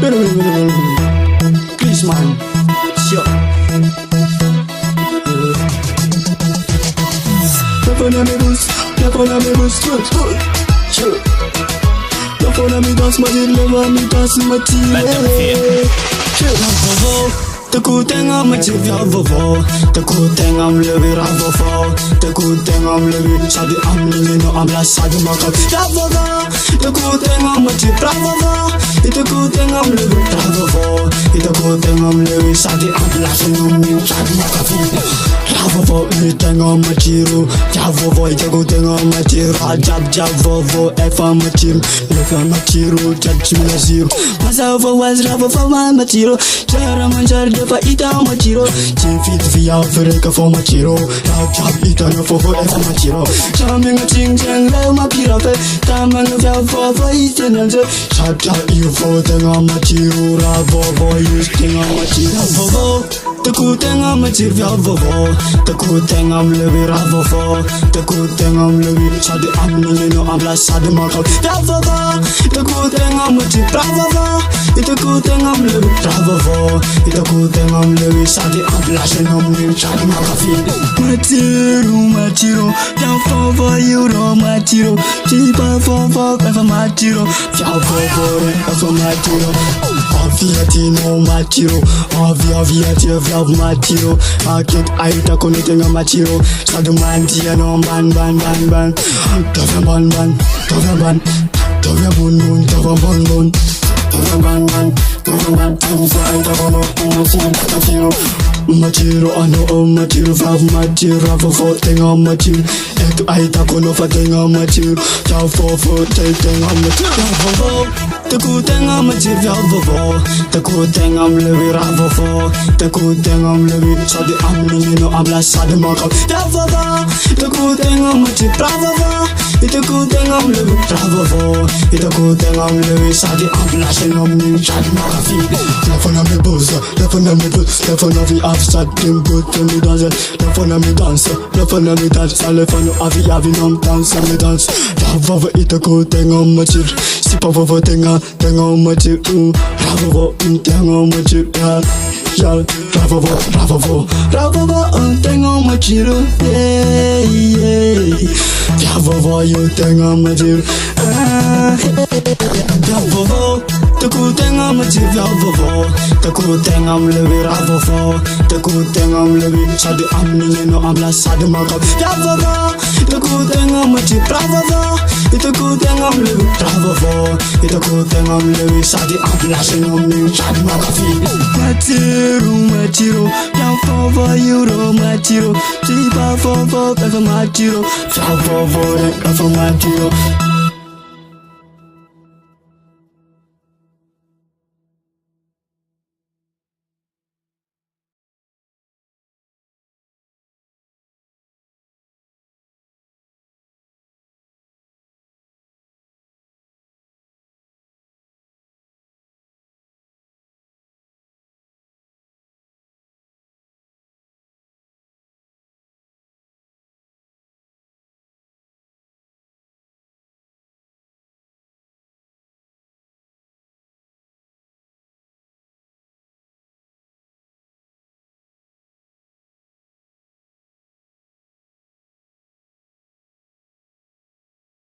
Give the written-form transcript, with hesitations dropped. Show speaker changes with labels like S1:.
S1: Please man, sure. Love on me boost, sure. Love on me dance, my dear, love on me dance, my dear. Sure. The good thing I'm a chip, the good thing I'm living, the good thing I'm living, Sabi I'm living, I'm last Sabi Maka. The good thing I'm a chip, it's a good thing I'm living, it's a good thing I'm living, Sabi I'm laughing on me, Sabi Maka. Anything on my chiro, Javo, it's a good thing on my chiro, Javo, if I'm a chiro, if I'm a chiro, judge me as you. Myself was love for my material, Jaraman. Fa ita machiro, chifit via vereka for machiro. Chap ita no for machiro. Charming a ching chang low my pirafe. Taman of your for eastern and shut up you for the machiro. Rabo, you sting on machiro. The good thing I'm a chip, the good thing I'm living, the good thing I'm living, Sadi I'm living, I'm last Sadi Marco. The good thing I'm a chip, it's a good thing I'm living, it's a good thing I'm living, Sadi I'm blushing on me, Sadi Marco. Machiro, down for euro, Machiro, cheaper for Machiro, Chow for Machiro, Viatino, Machiro, Viatino. Love Machiro, I get Aita connecting a Machiro, Sadumantia no ban. Tovaban, Machiro, I know Machiro, Machiro, for thing on Machiro, and Aita Konofa thing on Machiro, Chow for taking on Machiro. The good thing I'm a chip, the good thing I'm living, the good thing I'm living, Sabi I'm living, I'm last Sabi Marco. The good thing I'm a chip, it's a good thing I'm living, it's a good thing I'm living, Sabi I'm blushing on me, Sabi Marco. Left on me booze, left on me booze, left on me upset, team good to me dance, left on me dance, left on me dance, left on me having on dance, and me dance. It's a good thing I'm a chip, sip of a thing on my chip, Ravo, thing on my chip, Ravo, thing on my chip, Ravo, you thing on my chip, Ravo, the good thing I'm a chip, the good thing I'm living, Ravo, the good thing I'm living, Sabi I'm living, I'm last Sabi Marco, the good thing I'm a chip, it's a good thing I'm living, it's a good thing I'm living, Sabi I'm blushing on me, Sabi Machiro, down for euro, Machiro, cheaper for Machiro, chow for Machiro.